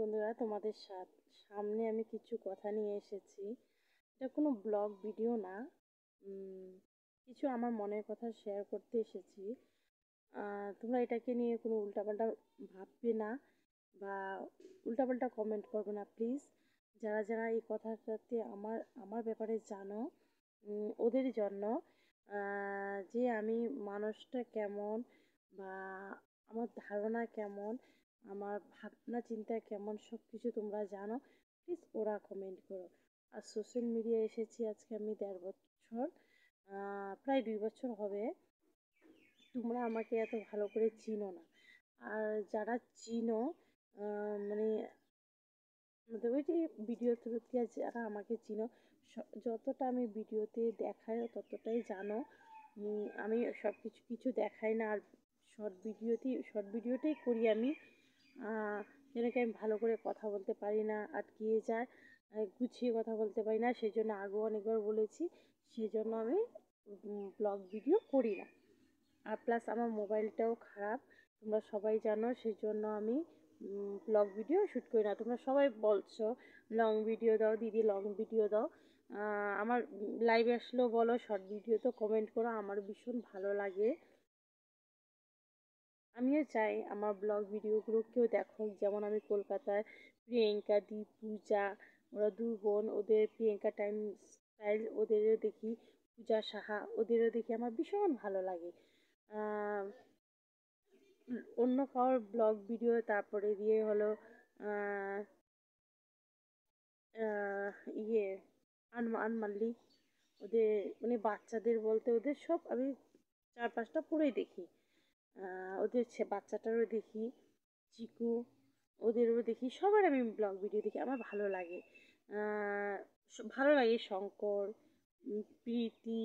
বন্ধুরা, তোমাদের সামনে আমি কিছু কথা নিয়ে এসেছি। এটা কোনো ব্লগ ভিডিও না, উম, কিছু আমার মনের কথা শেয়ার করতে এসেছি। তোমরা এটাকে নিয়ে কোনো উল্টাপাল্টা ভাববে না বা উল্টাপাল্টা কমেন্ট করবে না প্লিজ। যারা যারা এই কথাটাতে আমার আমার ব্যাপারে জানো, ওদের জন্য, যে আমি মানুষটা কেমন বা আমার ধারণা কেমন, আমার ভাবনা চিন্তা কেমন, সব কিছু তোমরা জানো। প্লিজ ওরা কমেন্ট করো। আর সোশ্যাল মিডিয়ায় এসেছি আজকে আমি 1.5 বছর, প্রায় 2 বছর হবে। তোমরা আমাকে এত ভালো করে চিনো না। আর যারা চিনো, মানে আমাদের ওই যে ভিডিও থ্রু দিয়ে যারা আমাকে চিনো, যতটা আমি ভিডিওতে দেখাই ততটাই জানো। আমি সব কিছু দেখাই না। আর শর্ট ভিডিওটাই করি আমি। যেটাকে আমি ভালো করে কথা বলতে পারি না, আটকিয়ে যায়, গুছিয়ে কথা বলতে পারি না, সেই জন্য আগেও অনেকবার বলেছি, সেই জন্য আমি ব্লগ ভিডিও করি না। আর প্লাস আমার মোবাইলটাও খারাপ, তোমরা সবাই জানো, সেই জন্য আমি ব্লগ ভিডিও শ্যুট করি না। তোমরা সবাই বলছো লং ভিডিও দাও দিদি, লং ভিডিও দাও। আমার লাইভে আসলেও বলো, শর্ট ভিডিও তো কমেন্ট করো, আমার ভীষণ ভালো লাগে। আমিও চাই আমার ব্লগ ভিডিওগুলো কেউ দেখো। যেমন আমি কলকাতায় প্রিয়াঙ্কা দি, পূজা, ওরা দু বোন, ওদের প্রিয়াঙ্কা টাইম স্টাইল ওদেরও দেখি, পূজা সাহা ওদেরও দেখি, আমার ভীষণ ভালো লাগে। আহ, অন্য কারোর ব্লগ ভিডিও, তারপরে দিয়ে হলো আহ, আহ, ইয়ে আরমান মাল্লিক, ওদের মানে বাচ্চাদের বলতে ওদের সব আমি 4-5টা পুরোই দেখি। ওদের বাচ্চাটারও দেখি, চিকু ওদেরও দেখি, সবার আমি ব্লগ ভিডিও দেখি, আমার ভালো লাগে। ভালো লাগে শঙ্কর, প্রীতি,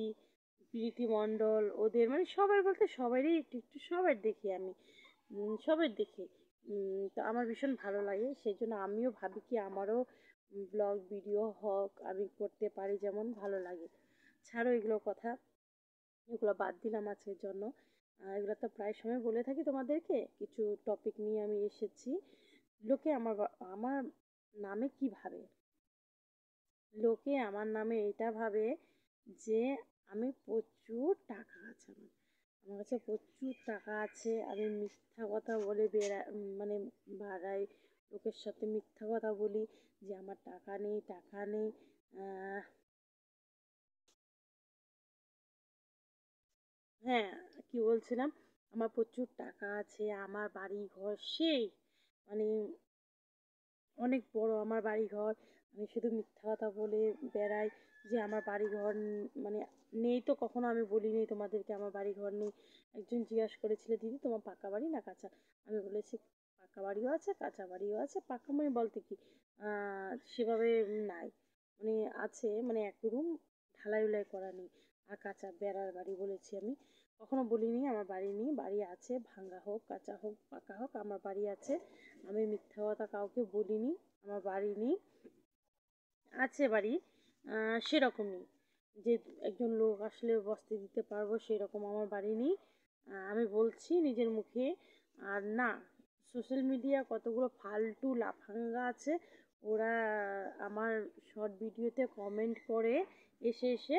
প্রীতি মণ্ডল, ওদের মানে সবার বলতে সবারই একটু একটু সবার দেখি আমি, সবার দেখি। তো আমার ভীষণ ভালো লাগে, সেই জন্য আমিও ভাবি কি আমারও ব্লগ ভিডিও হোক, আমি করতে পারি, যেমন ভালো লাগে। ছাড়ো এগুলো কথা, এগুলো বাদ দিলাম আজকের জন্য। এগুলো তো প্রায় সময় বলে থাকি তোমাদেরকে। কিছু টপিক নিয়ে আমি এসেছি। লোকে আমার নামে কি ভাবে, লোকে আমার নামে এটা ভাবে যে আমি প্রচুর টাকা আছে, আমার কাছে প্রচুর টাকা আছে, আমি মিথ্যা কথা বলে মানে বাড়াই, লোকের সাথে মিথ্যা কথা বলি যে আমার টাকা নেই, টাকা নেই। হ্যাঁ, কি বলছিলাম, আমার প্রচুর টাকা আছে, আমার বাড়ি ঘর সেই মানে অনেক বড় আমার বাড়িঘর। আমি শুধু মিথ্যা কথা বলে বেড়াই যে আমার বাড়িঘর মানে নেই, তো কখনো আমি বলিনি তোমাদেরকে আমার বাড়িঘর নেই। একজন জিজ্ঞাসা করেছিল, দিদি তোমার পাকা বাড়ি না কাঁচা? আমি বলেছি পাকা বাড়িও আছে, কাঁচা বাড়িও আছে। পাকা মানে বলতে কি, সেভাবে নাই, মানে আছে, মানে এক রুম ঢালাই উলাই করা নেই। আর কাঁচা বেড়ার বাড়ি বলেছি আমি, কখনো বলিনি আমার বাড়ি নেই। বাড়ি আছে, ভাঙা হোক, কাঁচা হোক, পাকা হোক, আমার বাড়ি আছে। আমি মিথ্যা কথা কাউকে বলিনি। আমার বাড়ি নেই, আছে বাড়ি, সেরকমই যে একজন লোক আসলে বসতে দিতে পারবো সেরকম আমার বাড়ি নেই। আমি বলছি নিজের মুখে। আর না, সোশ্যাল মিডিয়া কতগুলো ফালতু লাফাঙ্গা আছে, ওরা আমার শর্ট ভিডিওতে কমেন্ট করে এসে এসে,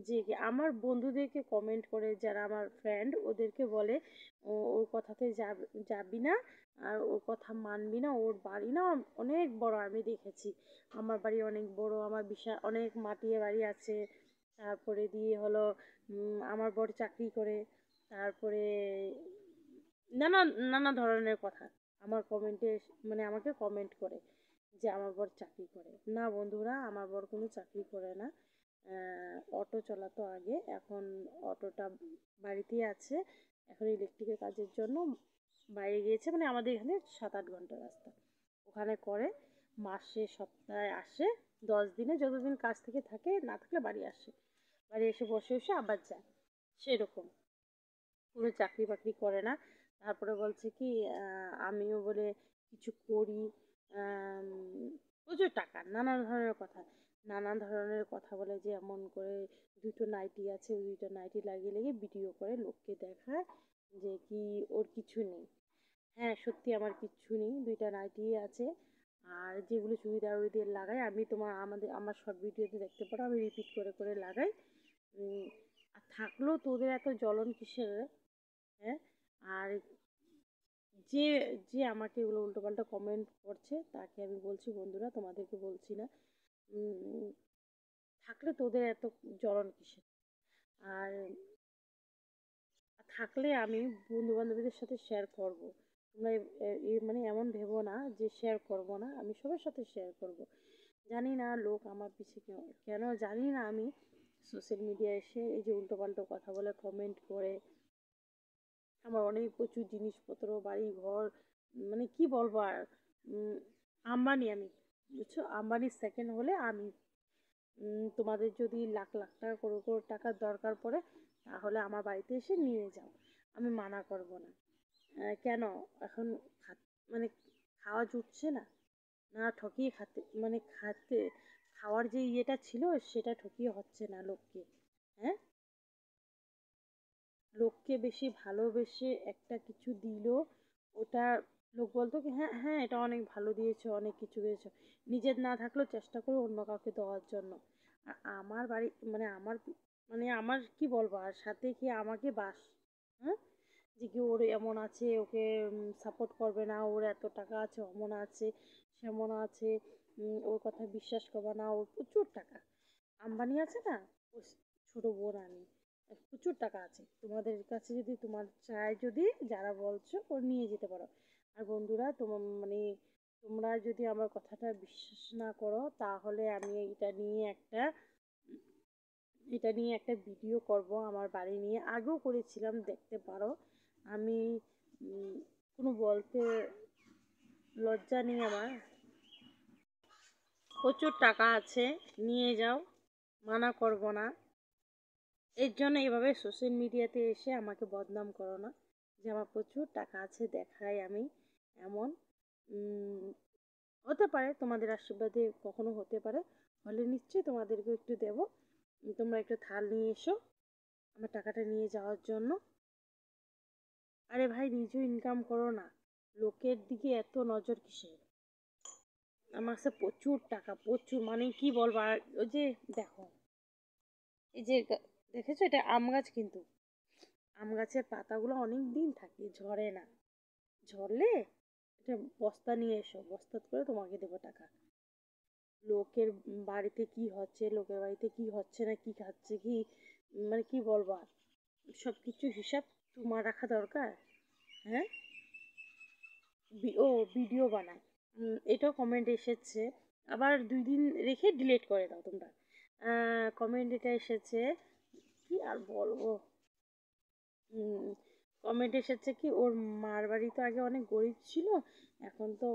যে আমার বন্ধুদেরকে কমেন্ট করে, যারা আমার ফ্রেন্ড ওদেরকে বলে ওর কথাতে যাবি না, আর ওর কথা মানবি না, ওর বাড়ি না অনেক বড়, আমি দেখেছি আমার বাড়ি অনেক বড়, আমার বিশাল অনেক মাটিয়ে বাড়ি আছে। তারপরে দিয়ে হলো আমার বর চাকরি করে, তারপরে নানা নানা ধরনের কথা আমার কমেন্টে, মানে আমাকে কমেন্ট করে যে আমার বর চাকরি করে। না বন্ধুরা, আমার বর কোনো চাকরি করে না। অটো চালাতো আগে, এখন অটোটা বাড়িতেই আছে। এখন ইলেকট্রিকের কাজের জন্য বাইরে গিয়েছে, মানে আমাদের এখানে 7-8 ঘন্টা রাস্তা, ওখানে করে। মাসে সপ্তাহে আসে 10 দিনে, যতদিন কাজ থেকে থাকে, না থাকলে বাড়ি আসে, বাড়ি এসে বসে বসে আবার যায়, সেরকম। কোনো চাকরি বাকরি করে না। তারপরে বলছে কি আমিও বলে কিছু করি, আম, প্রচুর টাকা, নানা ধরনের কথা, নানা ধরনের কথা বলে, যে এমন করে দুটো নাইটি আছে, ওই দুটো নাইটি লাগিয়ে লাগিয়ে ভিডিও করে লোককে দেখায় যে কি ওর কিছু নেই। হ্যাঁ, সত্যি আমার কিচ্ছু নেই, দুইটা নাইটি আছে। আর যেগুলো চুড়িদার উড়িদার লাগাই আমি আমার শর্ট ভিডিওতে দেখতে পারো, আমি রিপিট করে করে লাগাই। আর থাকলেও তোদের এত জ্বলন কিসের রে? হ্যাঁ, আর যে যে আমাকে এগুলো উল্টোপাল্টা কমেন্ট করছে তাকে আমি বলছি, বন্ধুরা তোমাদেরকে বলছি না, থাকলে তোদের এত জ্বলন কিসের? আর থাকলে আমি বন্ধু বান্ধবীদের সাথে শেয়ার করব। তোমরা মানে এমন ভেবো না যে শেয়ার করব না, আমি সবার সাথে শেয়ার করব। জানি না লোক আমার পিছে কেন জানি না, আমি সোশ্যাল মিডিয়ায় এসে এই যে উল্টোপাল্টা কথা বলে কমেন্ট করে আমার অনেক প্রচুর জিনিসপত্র বাড়ি ঘর, মানে কি বলবো আর, উম, আম্বানি আমি, বুঝছো, আম্বানির সেকেন্ড হলে আমি। তোমাদের যদি লাখ লাখ টাকা করোড় করোড় টাকার দরকার পড়ে তাহলে আমার বাড়িতে এসে নিয়ে যাও, আমি মানা করব না। কেন এখন মানে খাওয়া জুটছে না, না ঠকিয়ে খাওয়ার যে ইয়েটা ছিল সেটা ঠকিয়ে হচ্ছে না লোককে। হ্যাঁ, লোককে বেশি ভালোবেসে একটা কিছু দিল, ওটা লোক বলতো কি হ্যাঁ হ্যাঁ এটা অনেক ভালো দিয়েছো, অনেক কিছু দিয়েছো, নিজের না থাকলেও চেষ্টা করো অন্য কাউকে দেওয়ার জন্য। আর আমার বাড়ি আমার কি বলবো, আর সাথে কি আমাকে হ্যাঁ, যে কি ওর এমন আছে, ওকে সাপোর্ট করবে না, ওর এত টাকা আছে, অমন আছে সেমন আছে, ওর কথা বিশ্বাস করবে না, ওর প্রচুর টাকা, আম্বানি আছে না, ওর ছোট বোন আমি, প্রচুর টাকা আছে, তোমাদের কাছে যদি তোমার চাই, যদি যারা বলছো ও নিয়ে যেতে পারো। আর বন্ধুরা তোমরা যদি আমার কথাটা বিশ্বাস না করো তাহলে আমি এটা নিয়ে একটা ভিডিও করব, আমার বাড়ি নিয়ে আগেও করেছিলাম, দেখতে পারো। আমি কোনো বলতে লজ্জা নেই আমার, প্রচুর টাকা আছে, নিয়ে যাও, মানা করব না। এর জন্য এভাবে সোশ্যাল মিডিয়াতে এসে আমাকে বদনাম করো না যে আমার প্রচুর টাকা আছে দেখাই আমি এমন। উম, হতে পারে তোমাদের আশীর্বাদে কখনো হতে পারে, হলে নিশ্চয়ই তোমাদেরকে একটু দেবো। তোমরা একটু থাল নিয়ে এসো আমার টাকাটা নিয়ে যাওয়ার জন্য। আরে ভাই, নিজেও ইনকাম করো না, লোকের দিকে এত নজর কিসের? আমার কাছে প্রচুর টাকা, প্রচুর, মানে কি বলবো আর, ওই যে দেখো, এই যে দেখেছো এটা আম গাছ, কিন্তু আম গাছের পাতাগুলো অনেক দিন থাকে, ঝরে না, ঝরলে এটা বস্তা নিয়ে এসো, বস্তা করে তোমাকে দেবো টাকা। লোকের বাড়িতে কি হচ্ছে, লোকের বাড়িতে কি হচ্ছে না, কি খাচ্ছে কি, মানে কি বলবো আর, সব কিছু হিসাব তোমার রাখা দরকার। হ্যাঁ, ও ভিডিও বানায়, এটাও কমেন্ট এসেছে, আবার 2 দিন রেখে ডিলিট করে দাও তোমরা। কমেন্ট এটা এসেছে, কি আর বলবো, কমেন্ট এসেছে কি ওর মার বাড়ি তো আগে অনেক গরিব ছিল, এখন তো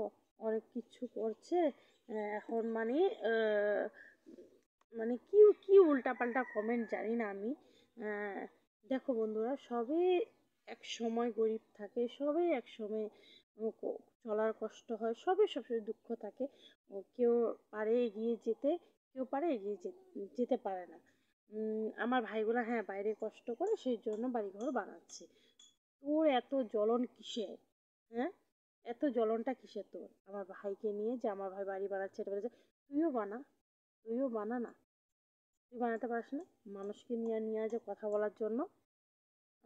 অনেক কিছু করছে, এখন মানে কি কি উল্টাপাল্টা কমেন্ট জানি না আমি। আহ, দেখো বন্ধুরা, সবে এক সময় গরিব থাকে, সবে এক সময় চলার কষ্ট হয়, সবে সবসময় দুঃখ থাকে, কেউ পারে এগিয়ে যেতে, কেউ পারে এগিয়ে যেতে পারে না। আমার ভাইগুলা হ্যাঁ বাইরে কষ্ট করে সেই জন্য বাড়িঘর বানাচ্ছে। তোর এত জ্বলন কিসের? হ্যাঁ, এত জ্বলনটা কিসের তোর আমার ভাইকে নিয়ে, যে আমার ভাই বাড়ি বানাচ্ছে এটা বলেছে? তুইও বানা, তুইও বানা না, তুই বানাতে পারিস না? মানুষকে নিয়ে নিয়ে যে কথা বলার জন্য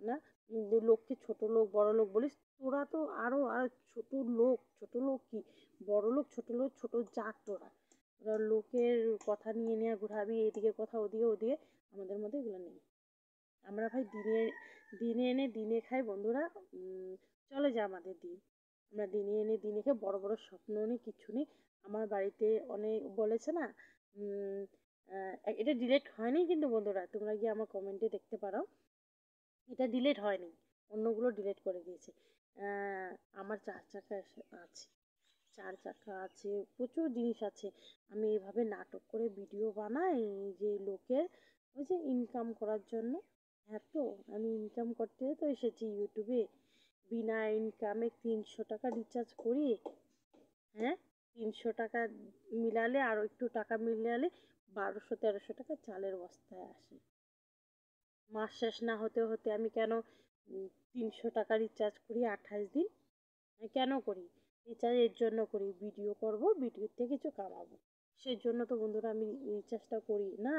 না, লোককে ছোট লোক বড় লোক বলিস, তোরা তো আরো আরো ছোট লোক, ছোট লোক কি, বড় লোক ছোট লোক ছোট জাত তোরা, তোরা লোকের কথা নিয়ে নিয়ে ঘুরাবি, এদিকে কথা ওদিকে ওদিকে, আমাদের মধ্যে এগুলো নেই। আমরা ভাই দিনে দিনে এনে দিনে খাই বন্ধুরা, চলে যায় আমাদের দিন, আমরা দিনে এনে দিনে খাই, বড় বড় স্বপ্ন নেই, কিছু নেই। আমার বাড়িতে অনেক বলেছে না, এটা ডিলেট হয়নি কিন্তু বন্ধুরা, তোমরা গিয়ে আমার কমেন্টে দেখতে পারো, এটা ডিলেট হয়নি, অন্যগুলো ডিলেট করে দিয়েছে। আমার 4 চাকা আছে, 4 চাকা আছে, প্রচুর জিনিস আছে, আমি এভাবে নাটক করে ভিডিও বানাই যে লোকের, ওই যে ইনকাম করার জন্য। হ্যাঁ, তো আমি ইনকাম করতে তো এসেছি ইউটিউবে, বিনা ইনকামে 300 টাকা রিচার্জ করি। হ্যাঁ, 300 টাকা মিলালে আর একটু টাকা মিলালে 1200-1300 টাকা চালের বস্তায় আসে। মাস শেষ না হতে হতে আমি কেন 300 টাকা রিচার্জ করি 28 দিন, আমি কেন করি? রিচার্জ এর জন্য করি, ভিডিও করব, ভিডিওতে কিছু কামাবো, সেই জন্য তো বন্ধুরা আমি রিচার্জটা করি না।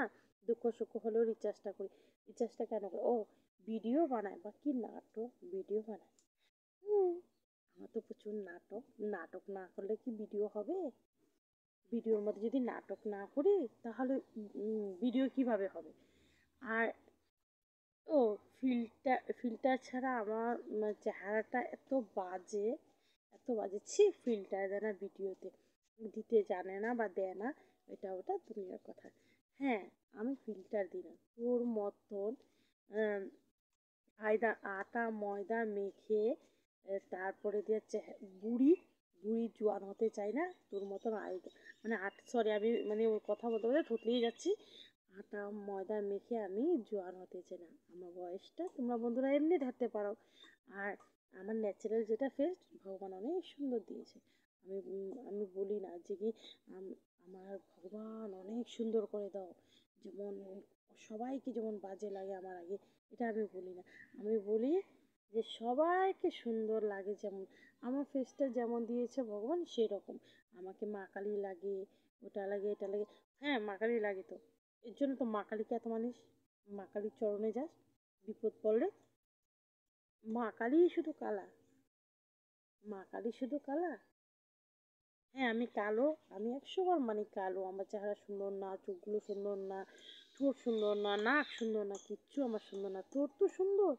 দুঃখ সুখ হলেও রিচার্জটা করি। রিচার্জটা কেন করি? ও ভিডিও বানায় বা কি নাটক ভিডিও বানায়। হুম, আমার তো প্রচুর নাটক, নাটক না করলে কি ভিডিও হবে? ভিডিওর মধ্যে যদি নাটক না করি তাহলে ভিডিও কিভাবে হবে? আর ও ফিল্টার ফিল্টার ছাড়া আমার চেহারাটা এত বাজে, এত বাজে, ছি! ফিল্টার দেয় না ভিডিওতে, দিতে জানে না বা দেয় না, এটা ওটা দুনিয়ার কথা। হ্যাঁ, আমি ফিল্টার দিই না তোর মতন। আম, আটা ময়দা মেখে তারপরে দিয়ে বুড়ি বুড়ি জোয়ান হতে চাই না তোর মতন। মানে সরি, আমি মানে ওর কথা বলতে বলতে থতলিয়ে যাচ্ছি। আটা ময়দা মেখে আমি জোয়ান হতে চাই না। আমার বয়সটা তোমরা বন্ধুরা এমনি ধরতে পারো। আর আমার ন্যাচারাল যেটা ফেস ভগবান অনেক সুন্দর দিয়েছে। আমি বলি না যে কি আমার ভগবান অনেক সুন্দর করে দাও, যেমন সবাইকে যেমন বাজে লাগে আমার আগে, এটা আমি বলি না। আমি বলি যে সবাইকে সুন্দর লাগে, যেমন আমার ফেসটা যেমন দিয়েছে ভগবান সেরকম। আমাকে মা কালী লাগে, ওটা লাগে, এটা লাগে। হ্যাঁ, মা কালী লাগে তো, এর জন্য তো মা কালীকে এত মানিস। মা কালীর চরণে যাস বিপদ পড়লে। মা কালীই শুধু কালা, মা কালী শুধু কালা। হ্যাঁ, আমি কালো, আমি ১০০ বার মানি কালো। আমার চেহারা সুন্দর না, চোখগুলো সুন্দর না, ঠোঁট সুন্দর না, নাক সুন্দর না, কিচ্ছু আমার সুন্দর না। তোর তো সুন্দর,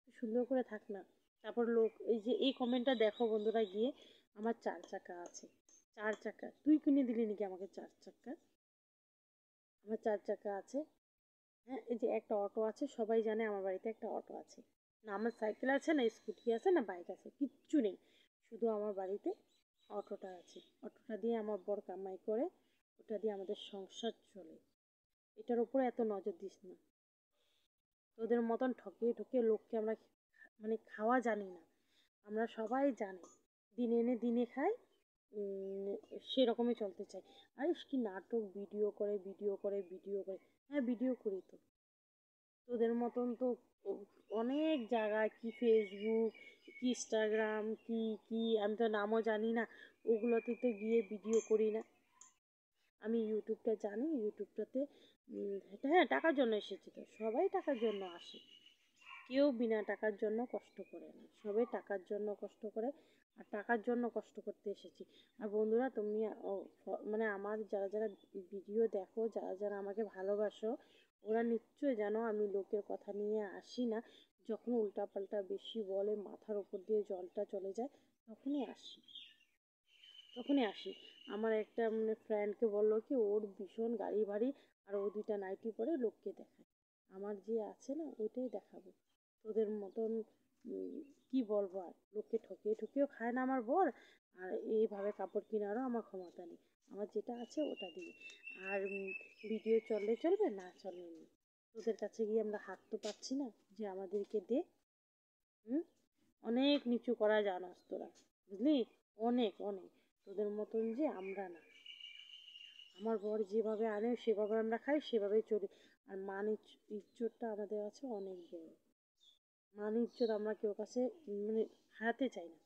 তুই সুন্দর করে থাক না। তারপর লোক এই যে এই কমেন্টটা দেখো বন্ধুরা গিয়ে, আমার ৪ চাকা আছে। ৪ চাকা তুই কিনে দিলি নাকি আমাকে ৪ চাকা? আমার ৪ চাকা আছে। হ্যাঁ, এই যে একটা অটো আছে, সবাই জানে আমার বাড়িতে একটা অটো আছে। না আমার সাইকেল আছে, না স্কুটি আছে, না বাইক আছে, কিচ্ছু নেই। শুধু আমার বাড়িতে অটোটা আছে। অটোটা দিয়ে আমার বর কামাই করে, ওটা দিয়ে আমাদের সংসার চলে। এটার উপরে এত নজর দিস না। তোদের মতন ঠকিয়ে ঠকিয়ে লোককে আমরা মানে খাওয়া জানি না। আমরা সবাই জানি দিন এনে দিনে খাই, উম, সেরকমই চলতে চাই। আর কি নাটক, ভিডিও করে ভিডিও করে ভিডিও করে। হ্যাঁ, ভিডিও করি তো। তোদের মতন তো অনেক জায়গায়, কি ফেসবুক, কি ইনস্টাগ্রাম, কি কি আমি তো নামও জানি না, ওগুলোতে তো গিয়ে ভিডিও করি না। আমি ইউটিউবটা জানি, ইউটিউবটাতে হ্যাঁ, টাকার জন্য এসেছি তো, সবাই টাকার জন্য আসে। কেউ বিনা টাকার জন্য কষ্ট করে না, সবাই টাকার জন্য কষ্ট করে। আর টাকার জন্য কষ্ট করতে এসেছি। আর বন্ধুরা তুমি মানে আমার যারা যারা ভিডিও দেখো, যারা যারা আমাকে ভালোবাসো, ওরা নিশ্চয়ই জানো আমি লোকের কথা নিয়ে আসি না। যখন উল্টাপাল্টা বেশি বলে, মাথার উপর দিয়ে জলটা চলে যায়, তখনই আসি, তখনই আসি। আমার একটা মানে ফ্রেন্ডকে বললো কি ওর ভীষণ গাড়ি বাড়ি, আর ও 2টা নাইটি পরে লোককে দেখায়। আমার যে আছে না ওইটাই দেখাবো। তোদের মতন কি বলবো আর, লোককে ঠকিয়ে ঠকিয়েও খায় না আমার বর। আর এইভাবে কাপড় কেনারও আমার ক্ষমতা নেই। আমার যেটা আছে ওটা দিয়ে। আর ভিডিও চললে চলবে, না চললে নেই। তোদের কাছে গিয়ে আমরা হাত তো পাচ্ছি না যে আমাদেরকে দে। হুম, অনেক নিচু করা জানাস তোরা, বুঝলি? অনেক অনেক, তোদের মতন যে আমরা না। আমার বর যেভাবে আনে সেভাবে আমরা খাই, সেভাবেই চলি। আর মান ইজ্জতটা আমাদের আছে অনেক বড়। মান ইজ্জত আমরা কেউ কাছে মানে হারাতে চাই না,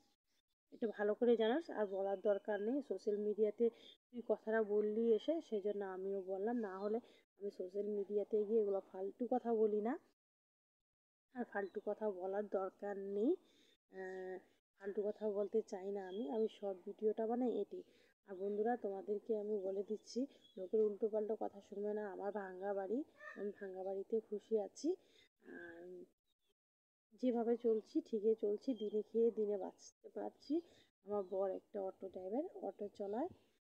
এটা ভালো করে জানাস। আর বলার দরকার নেই, সোশ্যাল মিডিয়াতে তুই কথাটা বললি এসে, সেই জন্য আমিও বললাম। না হলে আমি সোশ্যাল মিডিয়াতে গিয়ে এগুলো ফালতু কথা বলি না। আর ফালতু কথা বলার দরকার নেই। ফালতু কথা বলতে চাই না আমি, আমি শর্ট ভিডিওটা বানাই এটি। আর বন্ধুরা তোমাদেরকে আমি বলে দিচ্ছি, লোকের উল্টো পাল্টো কথা শুনবে না। আমার ভাঙ্গা বাড়ি, আমি ভাঙ্গা বাড়িতে খুশি আছি। আর যেভাবে চলছি ঠিকই চলছি, দিনে খেয়ে দিনে বাঁচতে পারছি। আমার বর একটা অটো ড্রাইভার, অটো চলায়।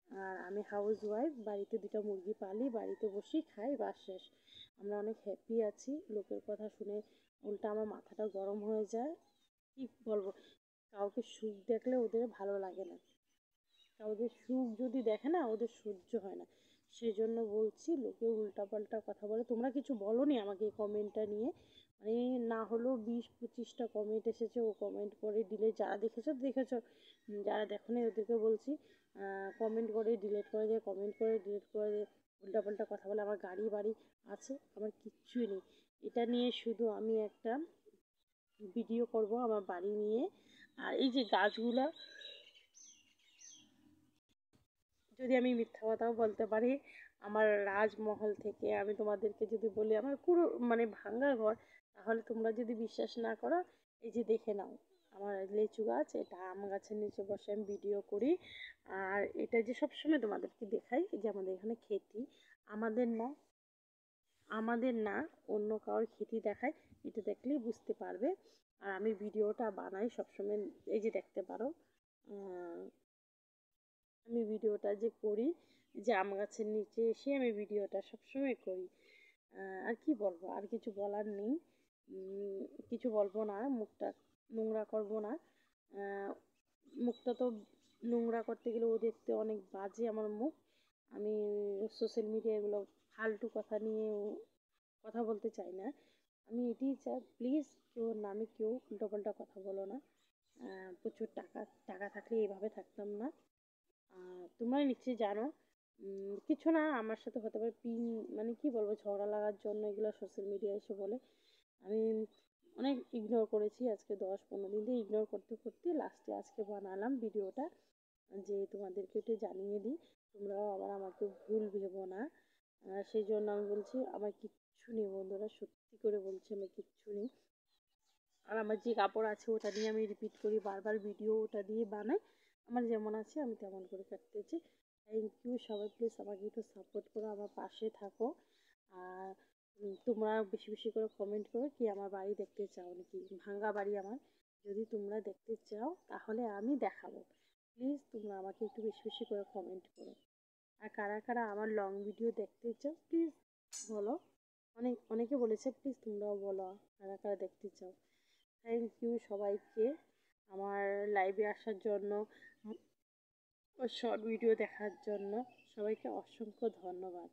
আর আমি হাউস ওয়াইফ, বাড়িতে 2টা মুরগি পালি, বাড়িতে বসি খাই, বাস শেষ। আমরা অনেক হ্যাপি আছি। লোকের কথা শুনে উল্টা আমার মাথাটা গরম হয়ে যায়। কি বলবো, কাউকে সুখ দেখলে ওদের ভালো লাগে না, কাউকে সুখ যদি দেখে না ওদের সহ্য হয় না। সেজন্য বলছি, লোকে উল্টাপাল্টা কথা বলে। তোমরা কিছু বলোনি আমাকে এই কমেন্টটা নিয়ে, মানে না হলেও 20-25টা কমেন্ট এসেছে, ও কমেন্ট করে ডিলেট, যারা দেখেছো দেখেছো, যারা দেখোনি ওদেরকে বলছি কমেন্ট করে ডিলিট করে দে, কমেন্ট করে ডিলিট করে দে। উল্টাপাল্টা কথা বলে। আমার গাড়ি বাড়ি আছে, আমার কিচ্ছুই নেই। এটা নিয়ে শুধু আমি একটা ভিডিও করব আমার বাড়ি নিয়ে। আর এই যে গাছগুলা, যদি আমি মিথ্যা কথাও বলতে পারি, আমার রাজমহল থেকে আমি তোমাদেরকে যদি বলি আমার পুরো মানে ভাঙা ঘর, তাহলে তোমরা যদি বিশ্বাস না করো, এই যে দেখে নাও আমার লিচু গাছ, এটা আম গাছের নিচে বসে আমি ভিডিও করি। আর এটা যে সবসময় তোমাদেরকে দেখাই যে আমাদের এখানে ক্ষেতি, আমাদের না, আমাদের না, অন্য কারোর ক্ষেতি দেখায়, এটা দেখলেই বুঝতে পারবে। আর আমি ভিডিওটা বানাই সবসময়, এই যে দেখতে পারো আমি ভিডিওটা যে করি, যে আম গাছের নিচে এসে আমি ভিডিওটা সবসময় করি। আর কি বলবো, আর কিছু বলার নেই। কিছু বলবো না, মুখটা নোংরা করব না। আহ, মুখটা তো নোংরা করতে গেলে ও দেখতে অনেক বাজে আমার মুখ। আমি সোশ্যাল মিডিয়ায় এগুলো ফালতু কথা নিয়ে কথা বলতে চাই না। আমি এটাই চাই, প্লিজ কেউ নামে কেউ উল্টোপাল্টা কথা বলো না। প্রচুর টাকা টাকা থাকলে এইভাবে থাকতাম না। তোমরা নিশ্চয়ই জানো। কিছু না, আমার সাথে হতে পারে পিন, মানে কি বলবো, ঝগড়া লাগার জন্য এগুলো সোশ্যাল মিডিয়ায় এসে বলে। আমি অনেক ইগনোর করেছি, আজকে 10-15 দিন দিয়ে ইগনোর করতে করতে লাস্টে আজকে বানালাম ভিডিওটা, যে তোমাদেরকে একটু জানিয়ে দিই, তোমরাও আবার আমাকে ভুল ভেবো না। সেই জন্য আমি বলছি আমার কিচ্ছু নেই বন্ধুরা, সত্যি করে বলছি আমার কিচ্ছু নেই। আর আমার যে কাপড় আছে ওটা দিয়ে আমি রিপিট করি বারবার ভিডিও, ওটা দিয়ে বানাই। আমার যেমন আছে আমি তেমন করে কাটতেছি। থ্যাংক ইউ সবাই, প্লিজ আমাকে একটু সাপোর্ট করো, আমার পাশে থাকো। আর তোমরা বেশি বেশি করে কমেন্ট করো কি আমার বাড়ি দেখতে চাও নাকি, ভাঙ্গা বাড়ি আমার যদি তোমরা দেখতে চাও তাহলে আমি দেখাবো। প্লিজ তোমরা আমাকে একটু বেশি বেশি করে কমেন্ট করো। আর কারা কারা আমার লং ভিডিও দেখতে চাও প্লিজ বলো। অনেকে বলেছে, প্লিজ তোমরাও বলো কারা কারা দেখতে চাও। থ্যাংক ইউ সবাইকে আমার লাইভে আসার জন্য, শর্ট ভিডিও দেখার জন্য। সবাইকে অসংখ্য ধন্যবাদ।